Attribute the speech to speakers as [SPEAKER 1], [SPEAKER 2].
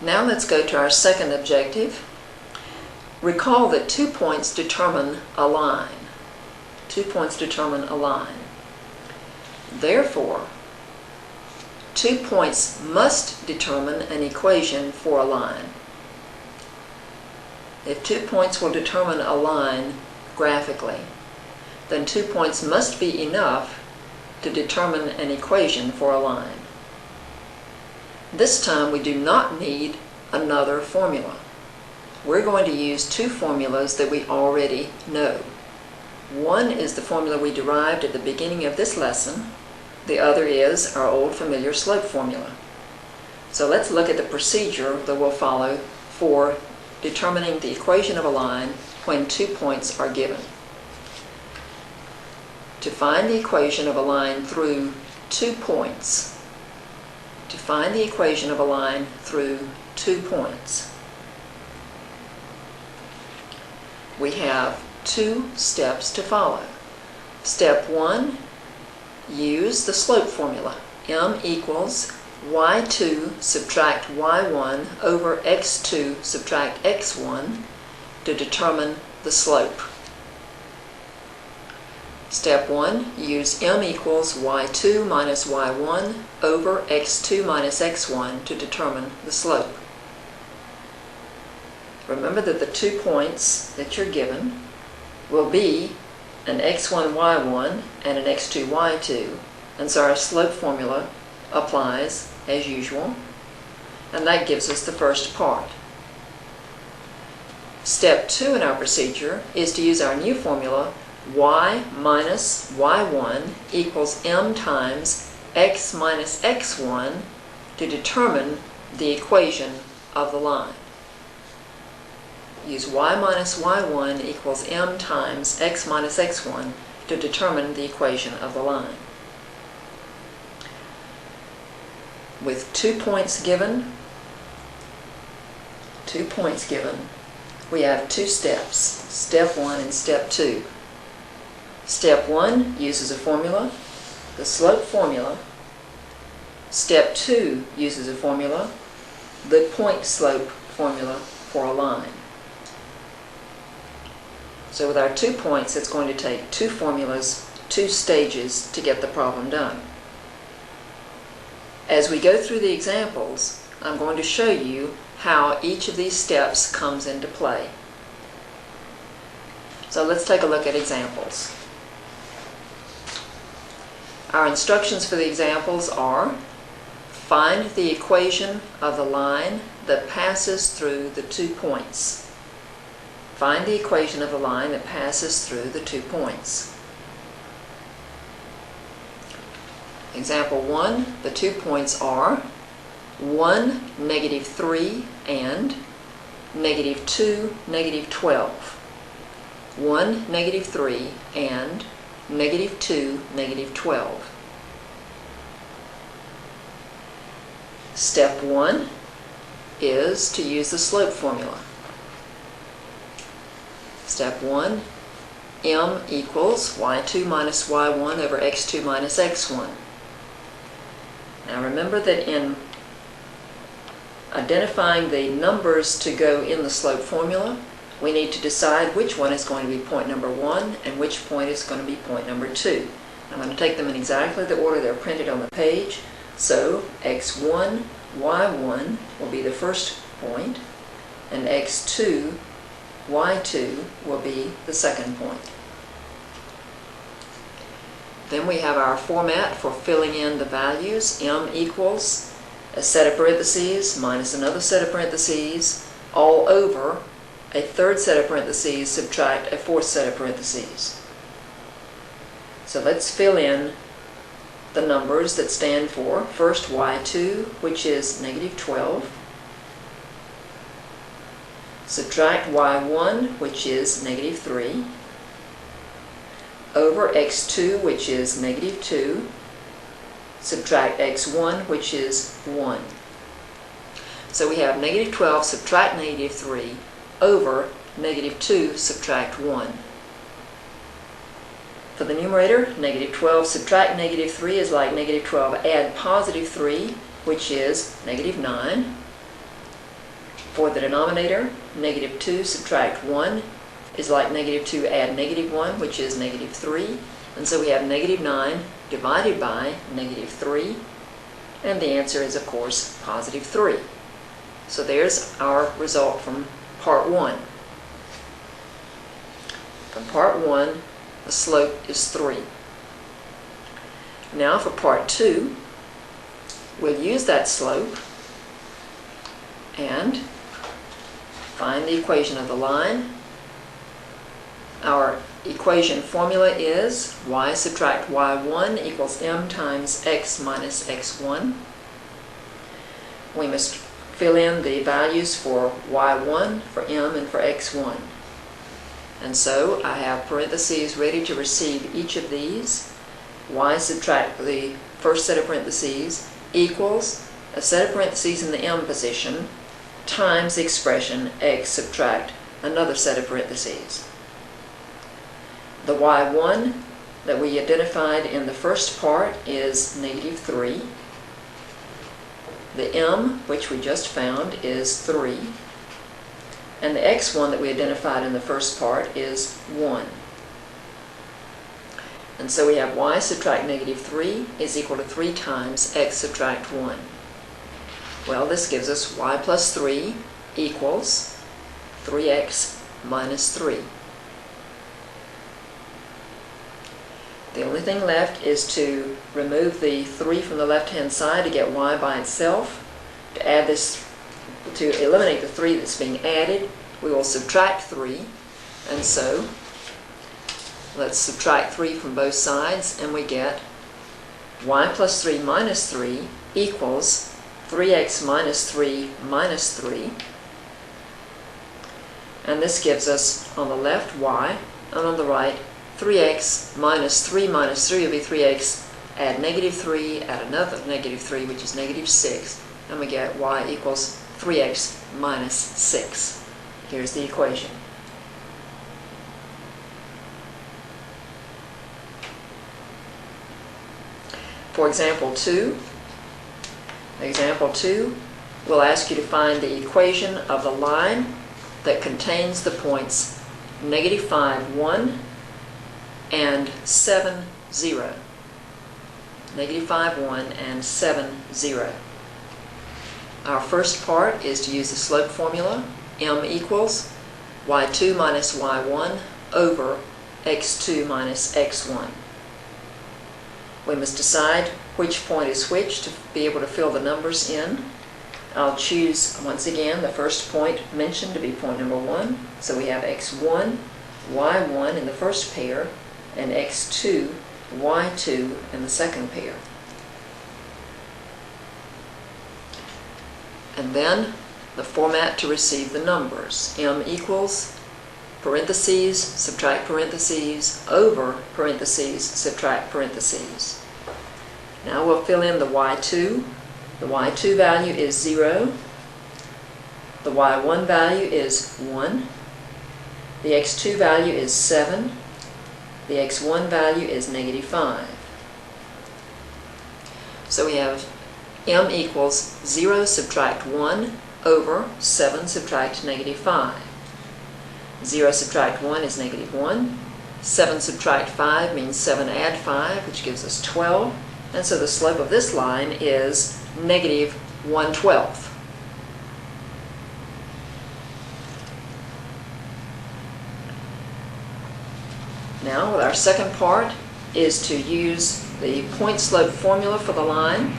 [SPEAKER 1] Now let's go to our second objective. Recall that 2 points determine a line. 2 points determine a line. Therefore, 2 points must determine an equation for a line. If 2 points will determine a line graphically, then 2 points must be enough to determine an equation for a line. This time we do not need another formula. We're going to use 2 formulas that we already know. One is the formula we derived at the beginning of this lesson. The other is our old familiar slope formula. So let's look at the procedure that we'll follow for determining the equation of a line when 2 points are given. To find the equation of a line through 2 points, to find the equation of a line through 2 points, we have 2 steps to follow. Step 1, use the slope formula. M equals y2 subtract y1 over x2 subtract x1 to determine the slope. Step 1, use m equals y2 minus y1 over x2 minus x1 to determine the slope. Remember that the 2 points that you're given will be an x1, y1 and an x2, y2, and so our slope formula applies as usual, and that gives us the first part. Step 2 in our procedure is to use our new formula, y minus y1 equals m times x minus x1 to determine the equation of the line. Use y minus y1 equals m times x minus x1 to determine the equation of the line. With 2 points given, we have 2 steps, step 1 and step 2. Step 1 uses a formula, the slope formula. Step 2 uses a formula, the point slope formula for a line. So with our 2 points, it's going to take 2 formulas, 2 stages to get the problem done. As we go through the examples, I'm going to show you how each of these steps comes into play. So let's take a look at examples. Our instructions for the examples are: find the equation of the line that passes through the 2 points. Find the equation of the line that passes through the 2 points. Example 1, the 2 points are 1, negative 3, and negative 2, negative 12. 1, negative 3, and negative 2, negative 12. Step 1 is to use the slope formula. Step 1, m equals y2 minus y1 over x2 minus x1. Now remember that in identifying the numbers to go in the slope formula, we need to decide which one is going to be point number 1 and which point is going to be point number 2. I'm going to take them in exactly the order they're printed on the page. So x1, y1 will be the first point, and x2, y2 will be the second point. Then we have our format for filling in the values. M equals a set of parentheses minus another set of parentheses all over a third set of parentheses subtract a fourth set of parentheses. So let's fill in the numbers that stand for first y2, which is negative 12, subtract y1, which is negative 3, over x2, which is negative 2, subtract x1, which is 1. So we have negative 12 subtract negative 3 over negative 2 subtract 1. For the numerator, negative 12 subtract negative 3 is like negative 12 add positive 3, which is negative 9. For the denominator, negative 2 subtract 1 is like negative 2 add negative 1, which is negative 3. And so we have negative 9 divided by negative 3. And the answer is, of course, positive 3. So there's our result from part 1. From part 1, the slope is 3. Now for part 2, we'll use that slope and find the equation of the line. Our equation formula is y subtract y1 equals m times x minus x1. We must fill in the values for y1, for m, and for x1. And so I have parentheses ready to receive each of these. Y subtract the first set of parentheses equals a set of parentheses in the m position times the expression x subtract another set of parentheses. The y1 that we identified in the first part is negative 3. The m, which we just found, is 3. And the x1 that we identified in the first part is 1. And so we have y subtract negative 3 is equal to 3 times x subtract 1. Well, this gives us y plus 3 equals 3x minus 3. The only thing left is to remove the 3 from the left-hand side to get y by itself. To add this, to eliminate the 3 that's being added, we will subtract 3. And so, let's subtract 3 from both sides, and we get y plus 3 minus 3 equals 3x minus 3 minus 3. And this gives us on the left y, and on the right 3x minus 3 will be 3x, add negative 3, add another negative 3, which is negative 6, and we get y equals 3x minus 6. Here's the equation. For example 2, we'll ask you to find the equation of the line that contains the points negative 5, 1, and 7, 0. Negative 5, 1, and 7, 0. Our first part is to use the slope formula. M equals y2 minus y1 over x2 minus x1. We must decide which point is which to be able to fill the numbers in. I'll choose, once again, the first point mentioned to be point number 1. So we have x1, y1 in the first pair, and x2, y2 in the second pair. And then the format to receive the numbers. M equals parentheses, subtract parentheses, over parentheses, subtract parentheses. Now we'll fill in the y2. The y2 value is 0. The y1 value is 1. The x2 value is 7. The x1 value is negative 5. So we have m equals 0 subtract 1 over 7 subtract negative 5. 0 subtract 1 is negative 1. 7 subtract 5 means 7 add 5, which gives us 12. And so the slope of this line is negative 1/12. Now, our second part is to use the point slope formula for the line.